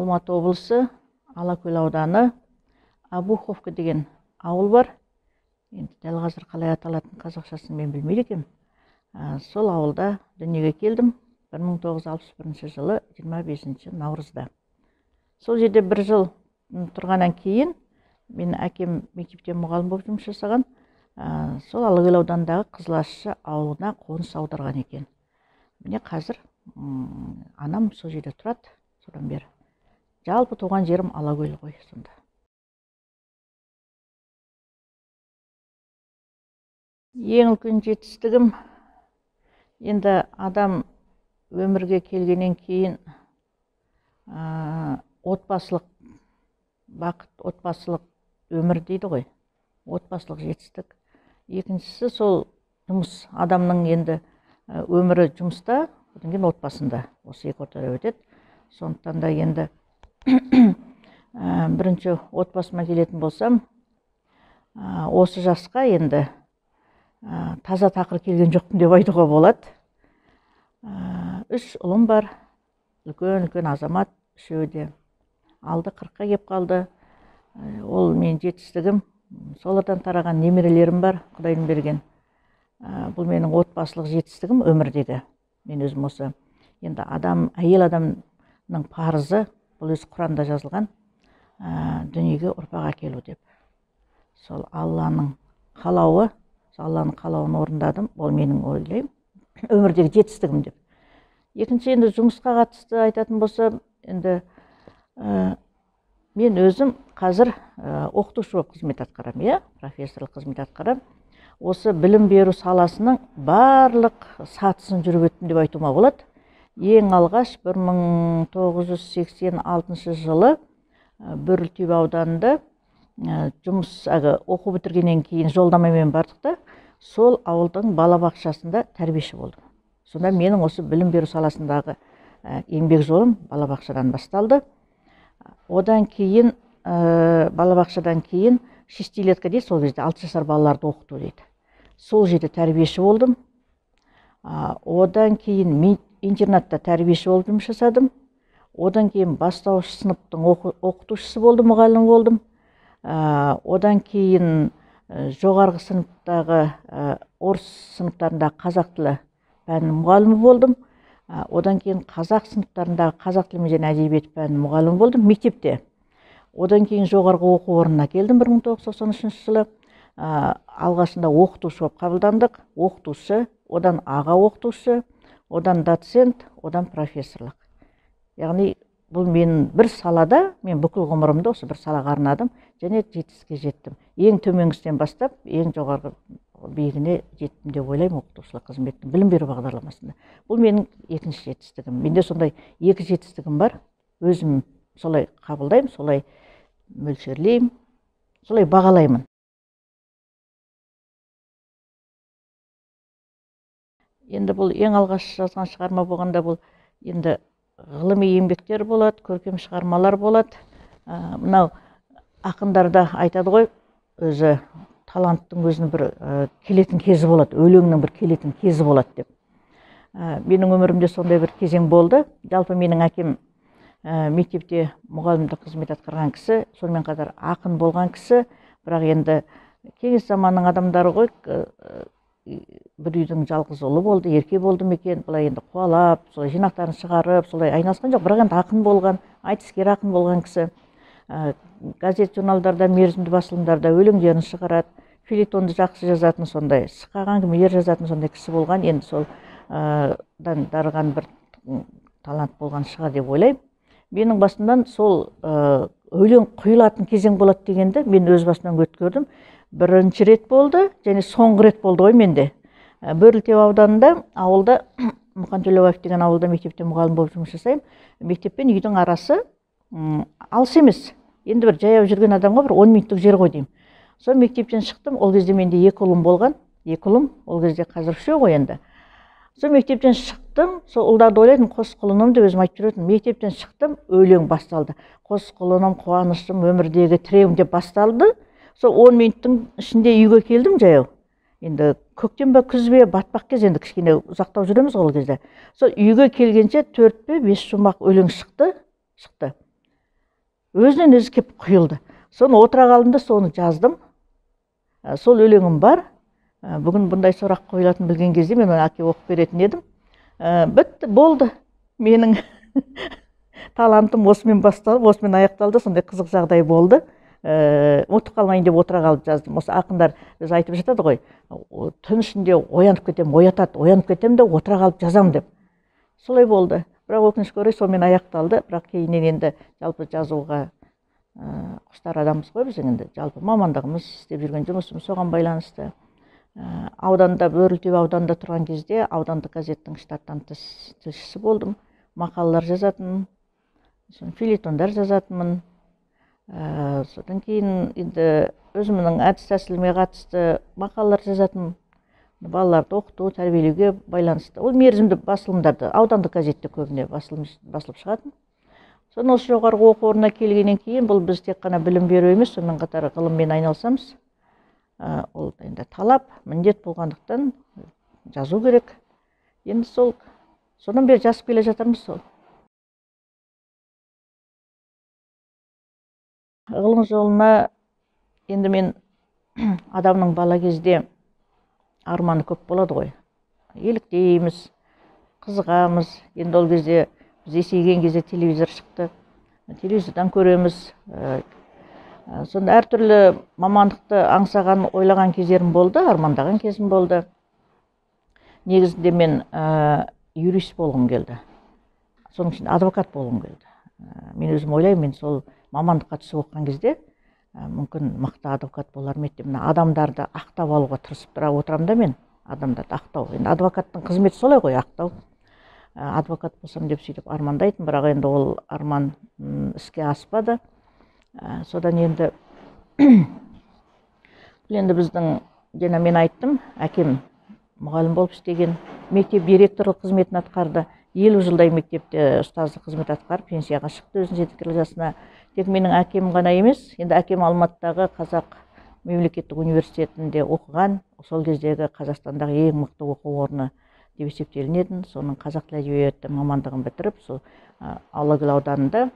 Алматы облысы, Алакөл ауданы, Обуховка деген ауыл бар. Енді дәл қазір қалай аталатын қазақшасын мен білмейді екенмін. Сол ауылда дүниеге келдім 1961 жылы 25 наурызда. Сол жерде бір жыл тұрғаннан кейін мен әкем мектепте мұғалім болып жұмыс жасаған. Сол Алакөл ауданындағы Қызылащы ауылына қоныс аударған екен. Міне қазір анам сол жерде тұрады, содан бері. Жалпы туған жерім Алакөл ғой сонда. Ең үлкен жетістігім, енді адам өмірге келгеннен кейін отбасылық бақыт, отбасылық өмір дейді ғой, отбасылық жетістік. Екіншісі сол жұмыс, адамның енді өмірі жұмыста, одан кейін отбасында, осы екі ортада өтеді. Сондықтан да енді бірінші отбасыма келетін болсам, осы жасқа енді таза тақыр келген жоқпын деп айтуға болады. 3 ұлым бар, үлкен азамат, үшеуі де алды 40-қа кеп қалды. Ол мен жетістігім, солардан тараған немерелерім бар, Құдайдың берген. Бұл менің отбасылық жетістігім өмірдегі. Мен өзім осы, енді әйел адамның парызы, бұл өз Құранда жазылған, дүниеге ұрпақ әкелу деп. Сол Алланың қалауы, Алланың қалауын орындадым, ол менің ойлаймын, өмірдегі жетістігім деп. Екінші, енді жұмысқа қатысты айтатын болсам, енді мен өзім қазір оқытушы болып қызмет атқарамын, профессорлық қызмет атқарамын. Осы білім беру саласының барлық сатысын жүріп өттім деп айтуыма болады. Ең алғаш 1986 жылы Бөрлітөбе ауданында жұмыс оқу бітіргеннен кейін жолдамамен бардық та, сол ауылдың балабақшасында тәрбиеші болдым. Сонда менің осы білім беру саласындағы еңбек жолым балабақшадан басталды. Одан кейін балабақшадан кейін 6 летка дейді, сол кезде 6 жасар балаларды оқыту дейді. Сол жерде тәрбиеші болдым. Одан кейін интернатта тәрбиеші болып жұмыс жасадым. Одан кейін бастауыш сыныптың оқытушысы болдым, мұғалім болдым. Одан кейін жоғарғы сыныптағы орыс сыныптарындағы қазақ тілі пәнінің мұғалімі болдым. Одан кейін қазақ сыныптарындағы қазақ тілі және әдебиет пәнінің мұғалімі болдым мектепте. Одан кейін жоғарғы оқу орнына келдім 1993 жылы. Алғашында оқытушы болып қабылдандық. Оқытушы, одан аға оқытушы, одан доцент, одан профессорлық. Яғни бұл мен бір салада, мен бүкіл ғұмырымды осы бір салаға арнадым және жетістікке жеттім. Ең төменгісінен бастап, ең жоғарғы биігіне жеттім деп ойлаймын оқытушылық қызметтің білім беру бағдарламасында. Бұл менің екінші жетістігім. Менде сондай екі жетістігім бар. Өзім солай қабылдаймын, солай мөлшерлеймін, солай бағалаймын. Енді бұл ең алғаш жазған шығарма болғанда бұл енді ғылыми еңбектер болады, көркем шығармалар болады. Мынау ақындарда айтады ғой, өзі таланттың өзінің бір келетін кезі болады, өлеңнің бір келетін кезі болады деп. Менің өмірімде сондай бір кезең болды. Жалпы менің әкем мектепте мұғалімдік қызмет атқарған кісі, сонымен қатар ақын болған кісі, бірақ енді кеңес заманының адамдары ғой, бір үйдің жалғыз ұлы болды, ерке болды екен, бұлай енді қуалап, солай жинақтарын шығарып, солай айналысқан жоқ, бірақ енді ақын болған, айтыскер ақын болған кісі. Газет журналдарда, мерзімді басылымдарда өлеңдерін шығарады, фельетонды жақсы жазатын, сондай сықаған әңгімелер жазатын сондай кісі болған. Енді сол дарыған бір талант болған шығар деп ойлаймын. Менің басымдан сол өлең құйылатын кезең болады дегенді мен өз басымнан өткердім. Бірінші рет болды, және соңғы рет болды ғой менде. Бөрлітөбе ауданында, ауылда, Мұқан Төлеубаев деген ауылда мектепте мұғалім болып жұмыс жасаймын. Мектеппен үйдің арасы алыс емес. Енді бір жаяу жүрген адамға бір 10 минуттық жер ғой деймін. Сол мектептен шықтым, ол кезде менде 2 ұлым болған. 2 ұлым, ол кезде қазір 3 ғой енді. Сол мектептен шықтым, сол ұлдарды ойлайтын қос құлыным деп өзім айтып жүретін. Мектептен шықтым, өлең басталды. Қос құлыным, қуанышым, өмірдегі тіреуім деп басталды. Сол 10 минуттың ішінде үйге келдім жаяу. Енді көктем бе, күз бе, батпақ кез, енді кішкене ұзақтау жүреміз ол кезде. Сол үйге келгенше 4-5 жұмақ өлең шықты. өзінен өзі кеп құйылды. Соны отыра қалдым да соны жаздым. Сол өлеңім бар. Бүгін бұндай сұрақ қойылатын білген кезде мен оны әке оқып беретін едім. Бітті, болды. Менің талантым осымен басталып, осымен аяқталды. Сондай қызық жағдай болды. Ұмытып қалмайын деп отыра қалып жаздым. Осы ақындар өзі айтып жатады ғой, түн ішінде оянып кетем, оятады, оянып кетем де отыра қалып жазам деп. Солай болды. Бірақ өкінішке орай сонымен аяқталды. Бірақ кейіннен енді жалпы жазуға құштар адамбыз ғой біз, енді жалпы мамандығымыз, істеп жүрген жұмысымыз соған байланысты. Ауданда, Бөрлітөбе ауданында тұрған кезде аудандық газеттің штаттан тыс тілшісі болдым. Мақалалар жазатынмын, фельетондар жазатынмын. Содан кейін енді өзімнің әдіс тәсіліме қатысты мақалалар жазатынмын. Балаларды оқыту, тәрбиелеуге байланысты. Ол мерзімді басылымдарды аудандық газетте көбіне басылып шығатын. Соны осы жоғарғы оқу орнына келгеннен кейін бұл біз тек қана білім беру емес, сонымен қатар ғылыммен айналысамыз. Ол енді талап, міндет болғандықтан жазу керек. Енді содан бері жазып келе жатырмыз сол. Ғылым жолына енді мен адамның бала кезде арманы көп болады ғой. Еліктейміз, қызығамыз. Енді ол кезде біз есейген кезде телевизор шықты. Телевизордан көреміз. Сонда әртүрлі мамандықты аңсаған, ойлаған кездерім болды, армандаған кезім болды. Негізінде мен юрист болғым келді. Соның ішінде адвокат болғым келді. Мен өзім ойлаймын, мен сол мамандыққа түсіп оқыған кезде мүмкін мықты адвокат болар ма еді. Адамдарды ақтап алуға тырысып отырамын да мен, адамдарды ақтау. Енді адвокаттың қызметі солай ғой, ақтау. Адвокат болсам деп сөйтіп армандайтын, бірақ енді ол арман іске аспады. Содан енді біздің, жаңа мен айттым, әкем мұғалім болып істеген, мектеп директорлық қызметін атқарды. 50 жылдай мектепте ұстаздық қызмет атқарып, пенсияға шықты өзінің жетістік жасына. Тек менің әкем ғана емес, енді әкем Алматыдағы Қазақ мемлекеттік университетінде оқыған, сол кездегі Қазақстандағы ең мықты оқу орны деп есептелінетін. Соның қазақ тілі әдебиеті мамандығын бітіріп, сол Алакөл ауданында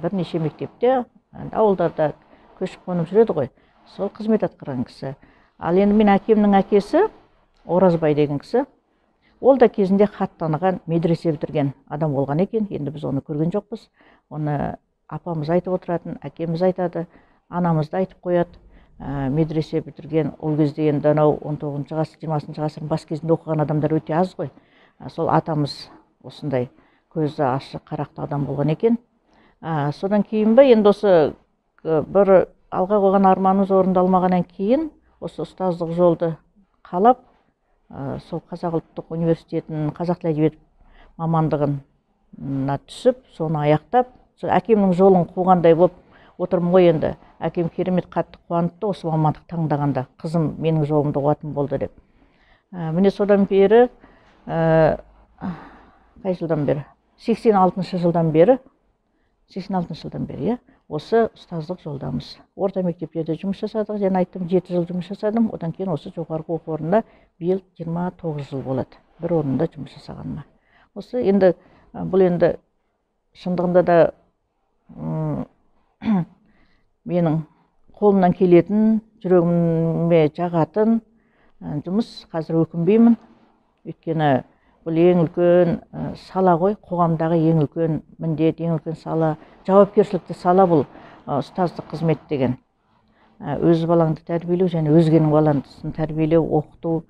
бірнеше мектепте, ауылдарда көшіп қонып жүреді ғой, сол қызмет атқарған кісі. Ал енді мен әкемнің әкесі Оразбай деген кісі, ол да кезінде хат таныған, медресе бітірген адам болған екен. Енді біз оны көрген жоқпыз. Оны апамыз айтып отыратын, әкеміз айтады, анамыз да айтып қояды. Медресе бітірген, ол кезде енді 19 ғасыр, 20 ғасырдың бас кезінде оқыған адамдар өте аз ғой. Сол атамыз осындай көзі ашық, қарақты адам болған екен. Содан кейін бе, енді осы бір алға қойған арманымыз орындалмағаннан кейін, осы ұстаздық жолды қалап, сол Қазақ ұлттық университетінің қазақ тілі әдебиеті мамандығына түсіп, соны аяқтап, әкемнің жолын қуғандай болып отырмын ғой енді. Әкем керемет қатты қуаныпты осы мамандық таңдағанда, қызым менің жолымды қуатын болды деп. Міне содан бері, қай жылдан бері? 86 жылдан бері, осы ұстаздық жолдамыз. Орта мектепте де жұмыс жасадық, және айттым, 7 жыл жұмыс жасадым. Одан кейін осы жоғарғы оқу орнында биыл 29 жыл болады. Бір орында жұмыс жасағаныма. Осы енді, бұл енді шындығында да менің қолымнан келетін, жүрегіме жағатын жұмыс. Қазір өкінбеймін. Өйткені бұл ең үлкен сала ғой, қоғамдағы ең үлкен міндет, ең үлкен сала, жауапкершілікті сала бұл ұстаздық қызмет деген. Өз балаңды тәрбиелеу және өзгенің баласын тәрбиелеу, оқыту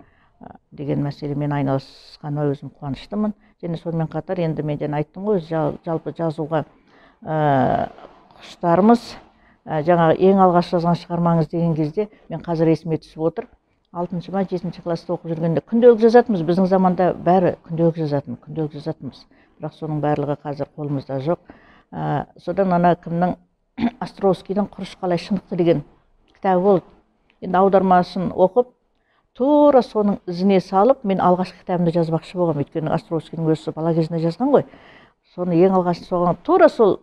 деген мәселемен айналысқаныма өзім қуаныштымын. Және сонымен қатар енді мен айттым ғой, жалпы жазуға құштармыз. Жаңағы ең алғаш жазған шығармаңыз деген кезде мен қазір есіме түсіп отыр. 6-шы ма 7-ші класста оқып жүргенде күнделік жазатынбыз. Біздің заманда бәрі күнделік жазатынбыз. Бірақ соның барлығы қазір қолымызда жоқ. Содан ана кімнің Островскийдің «Құрыш қалай шындықты» деген кітабы болды. Енді аудармасын оқып, тура соның ізіне салып, мен алғашқы кітабымды жазбақшы болғам. Өйткені Островскийдің өзі бала кезінде жазған ғой. Соны ең алғаш соған тура сол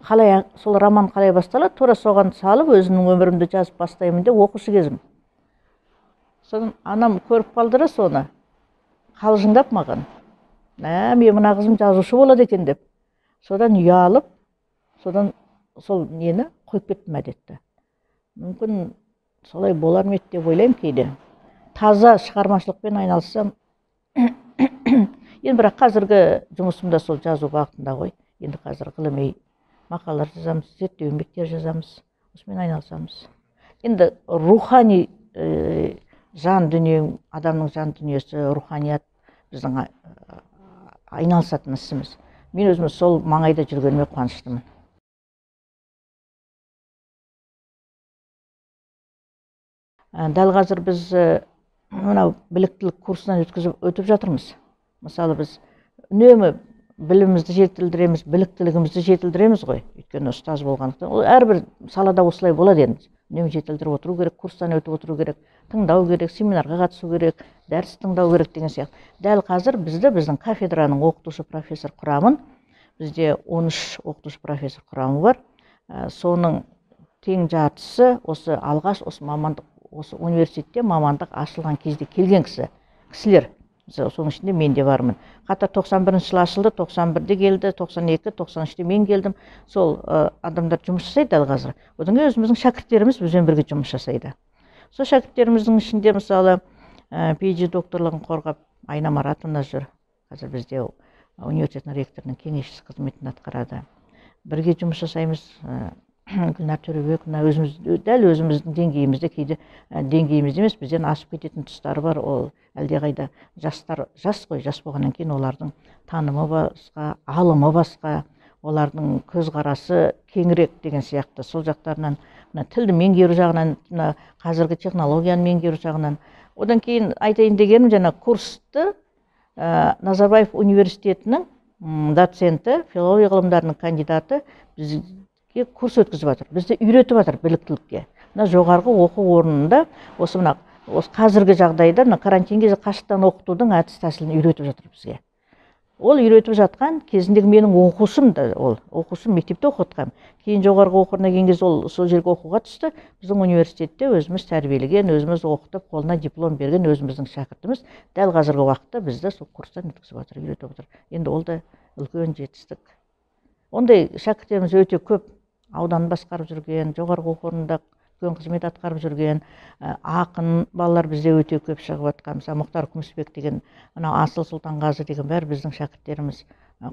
роман қалай басталады, тура соған салып, өзімнің өмірімді жазып бастаймын деп оқушы кезім. Содан анам көріп қалдыра соны, қалжыңдап маған. Мен мына қызым жазушы болады екен деп. Содан ұялып, содан сол нені қойып кеттім әдетті. Мүмкін солай болар ма еді деп ойлаймын кейде. Таза шығармашылықпен айналыссам, енді бірақ қазіргі жұмысымда сол жазу бағытында ғой. Енді қазір ғылыми мақалалар жазамыз, зерттеу еңбектер жазамыз, осымен айналысамыз. Енді рухани жан дүние, адамның жан дүниесі, руханият біздің айналысатын ісіміз. Мен өзім сол маңайда жүргеніме қуаныштымын. Дәл қазір біз мынау біліктілік курсынан өтіп жатырмыз. Мысалы біз үнемі білімімізді жетілдіреміз, біліктілігімізді жетілдіреміз ғой. Өйткені ұстаз болғандықтан. Ол әрбір салада осылай болады енді. Үнемі жетілдіріп отыру керек, курстан өтіп отыру керек, тыңдау керек, семинарға қатысу керек, дәріс тыңдау керек деген сияқты. Дәл қазір біздің кафедраның оқытушы профессор құрамын, бізде 13 оқытушы профессор құрамы бар. Соның тең жартысы осы алғаш осы мамандық, осы университетте мамандық ашылған кезде келген кісілер. Соның ішінде мен де бармын. Қатар 91 жылы ашылды, 91-де келді, 92, 93-де мен келдім. Сол адамдар жұмыс жасайды дәл қазір. Одан кейін өзіміздің шәкірттеріміз бізбен бірге жұмыс жасайды. Сол шәкірттеріміздің ішінде мысалы PhD докторлығын қорғап Айна Маратовна жүр. Қазір бізде университеттің ректорының кеңесшісі қызметін атқарады. Бірге жұмыс жасаймыз. Гүлнар Төребековна дәл өзіміздің деңгейімізде, кейде деңгейімізде емес, бізден асып кететін тұстары бар. Ол әлдеқайда жастар, жас болғаннан кейін олардың танымы басқа, алымы басқа, олардың көзқарасы кеңірек деген сияқты. Сол жақтарынан тілді меңгеру жағынан, қазіргі технологияны меңгеру жағынан. Одан кейін айтайын дегенім, жаңа курсты Назарбаев университетінің доценті, филология ғылымдарының кандидаты бізге курс өткізіп жатыр. Бізді үйретіп жатыр біліктілікке. Жоғарғы оқу орнында осы қазіргі жағдайда карантин кезі қашықтан оқытудың әдіс тәсілін үйретіп жатыр бізге. Ол үйретіп жатқан кезіндегі менің оқушым да, оқушым мектепте оқытқан. Кейін жоғарғы оқу орнына келген кезде ол сол жерге оқуға түсті. Біздің университетте өзіміз тәрбиелеген, өзіміз оқытып, қолына диплом берген өзіміздің шәкіртіміз дәл қазіргі уақытта бізді сол курстан өткізіп жатыр, үйретіп жатыр. Енді ол да үлкен жетістік. Ондай шәкірттеріміз өте көп. Ауданын басқарып жүрген, жоғарғы оқу орнында үлкен қызмет атқарып жүрген, ақын балалар бізде өте көп шығып жатқан. Мысалы Мұхтар Күмісбек деген, Асыл Сұлтанғазы деген бәрі біздің шәкірттеріміз,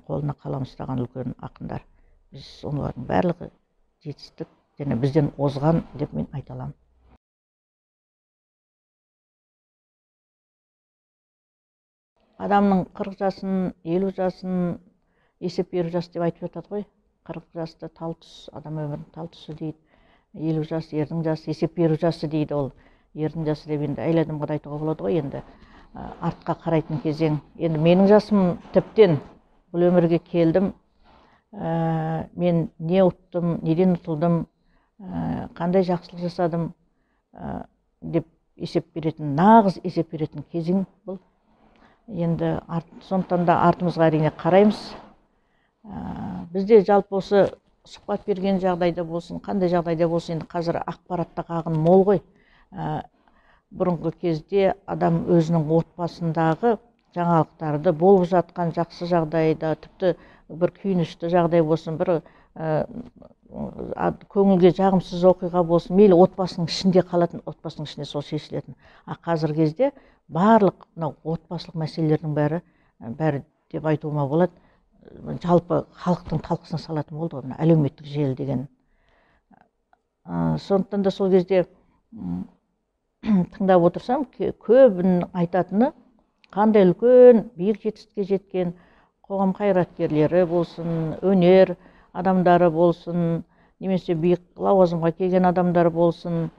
қолына қалам ұстаған үлкен ақындар. Біз олардың барлығы жетістік және бізден озған деп мен айта аламын. Адамның 40 жасын, 50 жасын есеп беру жас деп айтып жатады ғой. 40 жасты тал тұс, адам өмірінің тал тұсы дейді. 50 жас, ердің жасы, есеп беру жасы дейді. Ол ердің жасы деп енді әйел адамға да айтуға болады ғой, енді артқа қарайтын кезең. Енді менің жасым тіптен бұл өмірге келдім. Мен не ұттым, неден ұтылдым, қандай жақсылық жасадым деп есеп беретін, нағыз есеп беретін кезең бұл. Енді сондықтан да артымызға әрине қараймыз. Бізде жалпы осы сұхбат берген жағдайда болсын, қандай жағдайда болсын, енді қазір ақпараттық ағын мол ғой. Бұрынғы кезде адам өзінің отбасындағы жаңалықтарды, болып жатқан жақсы жағдайда, тіпті бір күйінішті жағдай болсын, бір көңілге жағымсыз оқиға болсын, мейлі отбасының ішінде қалатын, отбасының ішінде сол шешілетін. Қазір кезде барлық отбасылық мәселелердің бәрі деп айтуыма болады, жалпы халықтың талқысына салатын болды ғой, әлеуметтік желі деген. Сондықтан да сол кезде тыңдап отырсам, көбінің айтатыны қандай үлкен биік жетістікке жеткен қоғам қайраткерлері болсын, өнер адамдары болсын, немесе биік лауазымға келген адамдар болсын,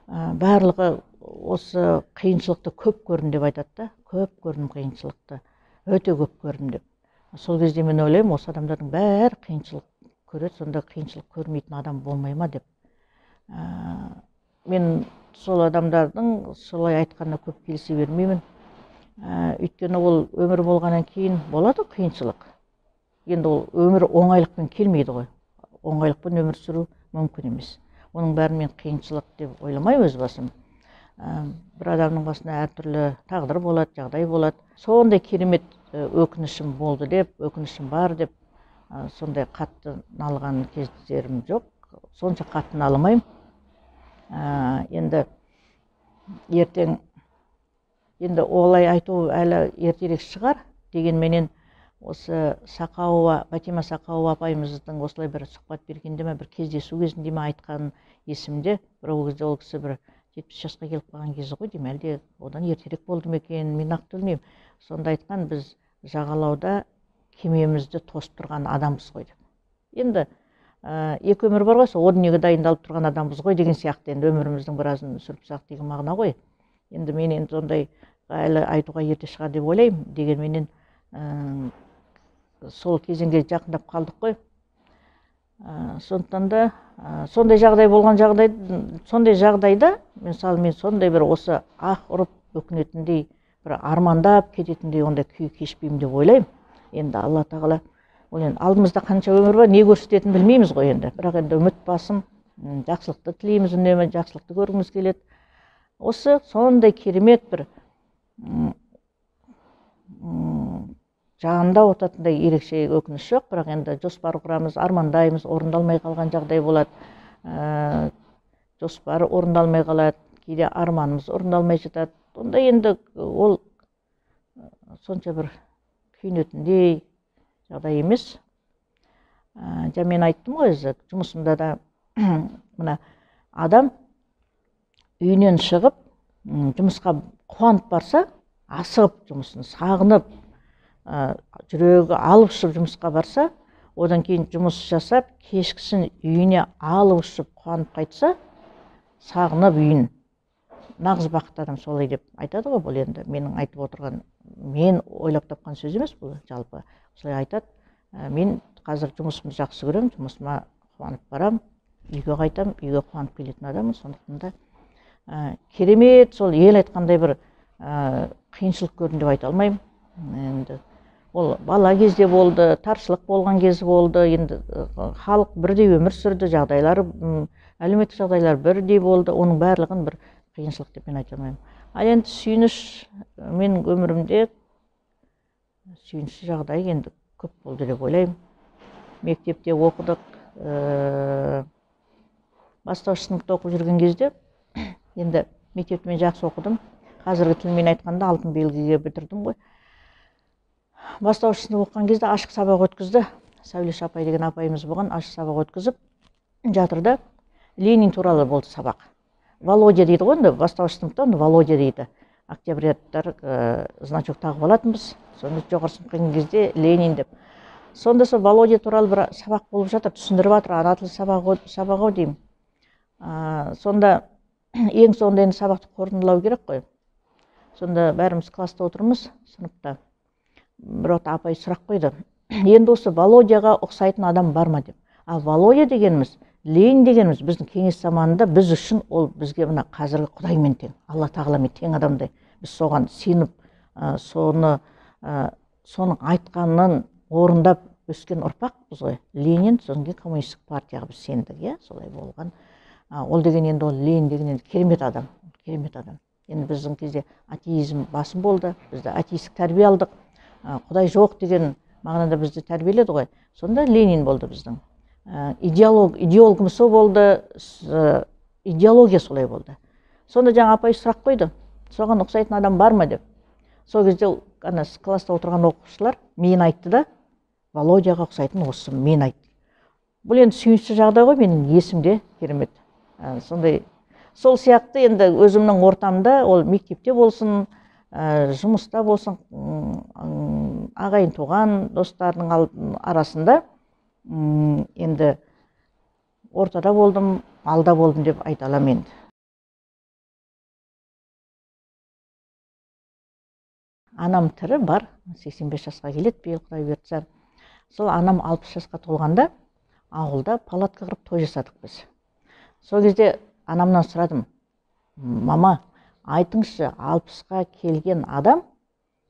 барлығы осы қиыншылықты көп көрдім деп айтады да, көп көрдім қиыншылықты, өте көп көрдім деп. Сол кезде мен ойлаймын, осы адамдардың бәрі қиыншылық көреді, сонда қиыншылық көрмейтін адам болмай ма деп. Мен сол адамдардың солай айтқанына көп келісе бермеймін. Өйткені ол өмір болғаннан кейін болады қиыншылық. Енді ол өмір оңайлықпен келмейді ғой. Оңайлықпен өмір сүру мүмкін емес. Оның бәрін мен қиыншылық деп ойламаймын өз басым. Бір адамның басына әртүрлі тағдыр болады, жағдай болады. Сондай керемет өкінішім болды деп, өкінішім бар деп, сондай қатты налған кездерім жоқ. сонша қатты алмаймын. Енді ертең енді олай айту әлі ертерек шығар дегенменен осы Сақауова, Батима Сақауова апайымыздың осылай бір сұхбат бергенде ме, бір кездесу кезінде ме айтқан есімде, бір ол кезде ол кісі бір 70 жасқа келіп қалған кезі ғой деймін, әлде одан ертерек болды ма екен, мен нақты білмеймін. Сонда айтқан, біз жағалауда кемемізді тосып тұрған адамбыз ғой деп. Енді екі өмір бар ғой, сол о дүниеге дайындалып тұрған адамбыз ғой деген сияқты, енді өміріміздің біразын сүріп тастадық деген мағына ғой. Енді мен енді сондай әлі айтуға ерте шығар деп ойлаймын, дегенменен сол кезеңге жақындап қалдық қой. Сондықтан да сондай жағдай болған жағдайда, мысалы мен сондай бір осы ақ ұрып өкінетіндей, бір армандап кететіндей ондай күй кешпеймін деп ойлаймын. Енді Алла тағала, ол енді алдымызда қанша өмір бар, не көрсететінін білмейміз ғой енді. Бірақ енді үміт басым, жақсылықты тілейміз, үнемі жақсылықты көргіміз келеді. Осы сондай керемет бір жанында отатындай ерекше өкініш жоқ, бірақ енді жоспар құрамыз, армандаймыз, орындалмай қалған жағдай болады. Жоспары орындалмай қалады, кейде арманымыз орындалмай жатады. Онда енді ол сонша бір күйінетіндей жағдай емес. Мен айттым ғой, жұмысымда да мына адам үйінен шығып, жұмысқа қуанып барса, асығып жұмысын сағынып, жүрегі алып ұшып жұмысқа барса, одан кейін жұмыс жасап, кешкісін үйіне алып ұшып қуанып қайтса, сағынып үйін. Нағыз бақытты адам солай деп айтады ғой, бұл енді менің айтып отырған, мен ойлап тапқан сөз емес, бұл жалпы солай айтады. Мен қазір жұмысымды жақсы көремін, жұмысыма қуанып барам, үйге қайтам, үйге қуанып келетін адаммын. Сондықтан да керемет, сол ел айтқандай бір қиыншылық көрдім деп айта алмаймын. Енді ол бала кезде болды, таршылық болған кезі болды, енді халық бірдей өмір сүрді, жағдайлары, әлеуметтік жағдайлар бірдей болды, оның барлығын бір қиыншылық деп мен айта алмаймын. Ал енді сүйініш, менің өмірімде сүйінішті жағдай енді көп болды деп ойлаймын. Мектепте оқыдық, бастауыш сыныпта оқып жүрген кезде, енді мектепті мен жақсы оқыдым. Қазіргі тілмен айтқанда алтын белгіге бітірдім ғой. Бастауыш сынып оқыған кезде ашық сабақ өткізді. Сәулеш апай деген апайымыз болған, ашық сабақ өткізіп жатырда. Ленин туралы болды сабақ. Володя дейді ғой, бастауыш сыныпта Володя дейді. Октябряттар значок тағып алатынбыз. Соны жоғары сыныпқа келген кезде Ленин деп. Сонда сол Володя туралы бір сабақ болып жатыр, түсіндіріп жатыр, ана тілі сабағы деймін. Сонда ең соңында енді сабақты қорытындылау керек қой. Сонда бәріміз класста отырмыз, сыныпта. Бір апай сұрақ қойды. Енді осы Володяға ұқсайтын адам бар ма деп. Володя дегеніміз, Ленин дегеніміз біздің кеңес заманында біз үшін ол бізге мына қазіргі Құдаймен тең, Алла тағаламен тең адамдай. Біз соған сеніп, соның айтқанын орындап өскен ұрпақпыз ғой. Ленин, содан кейін коммунистік партияға біз сендік, солай болған. Ол деген енді, ол Ленин деген енді керемет адам, керемет адам. Енді біздің кезде атеизм басым болды, бізді атеистік тәрбие алдық. Құдай жоқ деген мағынада бізді тәрбиеледі ғой. Сонда Ленин болды біздің. Идеологымыз сол болды, идеология солай болды. Сонда жаңа апай сұрақ қойды, соған ұқсайтын адам бар ма деп. Сол кезде класста отырған оқушылар мен айтты да, Володяға ұқсайтын осы мен айтты. Бұл енді сүйінішті жағдай ғой, менің есімде керемет. Сондай, сол сияқты енді өзімнің ортамда, ол мектепте болсын, жұмыста болсын, ағайын туған достардың арасында енді ортада болдым, алда болдым деп айта аламын енді. Анам тірі бар, 85 жасқа келеді, биыл Құдай бұйыртса. Сол анам 60 жасқа толғанда ауылда палатка құрып той жасадық біз. Сол кезде анамнан сұрадым, мама, айтыңызшы, 60-қа келген адам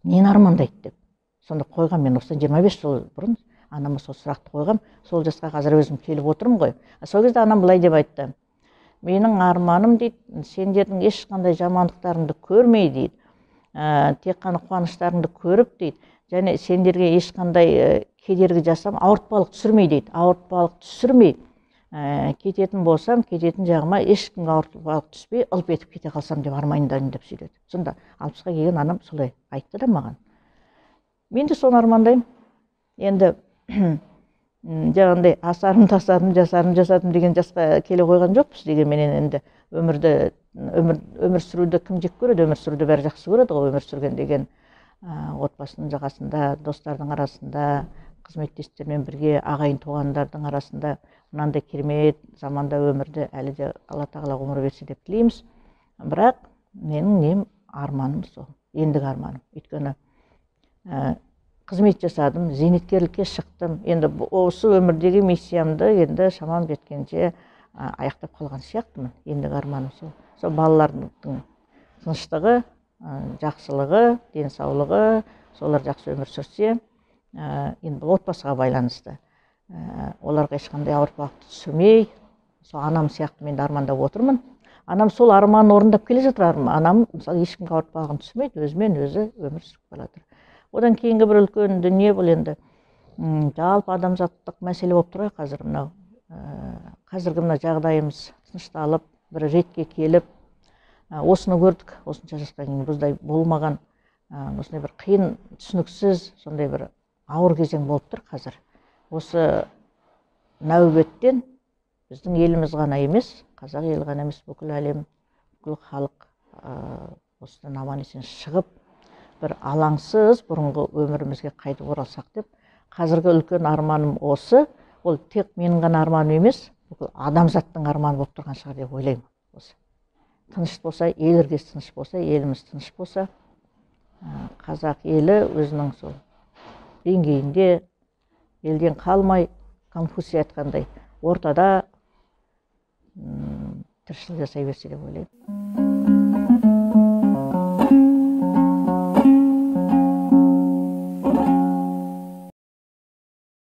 нені армандайды деп. Сонда қойғам, мен осыдан 25 жыл бұрын анама сол сұрақты қойғам, сол жасқа қазір өзім келіп отырмын ғой. Сол кезде анам былай деп айтты, менің арманым дейді, сендердің ешқандай жамандықтарыңды көрмей дейді, тек қана қуаныштарыңды көріп дейді, және сендерге ешқандай кедергі жасам, ауыртпалық түсірмей дейді, ауыртпалық түсірмей, кететін болсам, кететін жағыма ешкімге ауыртпалық түспей, ылп етіп кете қалсам деп армандаймын деп сөйледі. Сонда 60-қа келген анам солай айтты да маған. Мен де соны армандаймын. Енді жаңағындай асарым, тасарым, жасадым деген жасқа келе қойған жоқпыз дегенменен енді өмір сүруді кім жек көреді? Өмір сүруді бәрі жақсы көреді ғой. Өмір сүрген деген отбасының жағасында, достардың арасында, қызметтестермен бірге, ағайын туғандардың арасында мынандай керемет заманда өмірді әлі де Алла тағала ғұмыр берсе деп тілейміз. Бірақ менің нем арманым сол, ендігі арманым. Өйткені қызмет жасадым, зейнеткерлікке шықтым. Енді осы өмірдегі миссиямды енді шамам жеткенше аяқтап қалған сияқтымын. Ендігі арманым сол. Сол балалардың тыныштығы, жақсылығы, денсаулығы, солар жақсы өмір сүрсе, енді бұл отбасыға байланысты. Оларға ешқандай ауыртпалықты түсірмей, сол анам сияқты мен де армандап отырмын. Анам сол арманын орындап келе жатыр. Анам мысалы ешкімге ауыртпалығын түсірмейді, өзімен өзі өмір сүріп келе жатыр. Одан кейінгі бір үлкен дүние бұл енді жалпы адамзаттық мәселе болып тұр қазір мынау. Қазіргі мына жағдайымыз тынышталып, бір ретке келіп, осыны көрдік, осынша жасқа дейін бұздай болмаған, осындай бір қиын, түсініксіз, сондай бір ауыр кезең болып тұр қазір. Осы нәубеттен біздің еліміз ғана емес, қазақ елі ғана емес, бүкіл әлем, бүкіл халық осыдан аман есен шығып, бір алаңсыз бұрынғы өмірімізге қайтып оралсақ деп, қазіргі үлкен арманым осы. Ол тек менің ғана арманым емес, бүкіл адамзаттың арманы болып тұрған шығар деп ойлаймын. Осы тыныш болса, ел іргесі тыныш болса, еліміз тыныш болса, қазақ елі өзінің сол деңгейінде елден қалмай, Конфуций айтқандай, ортада тіршілік жасай берсе деп ойлаймын.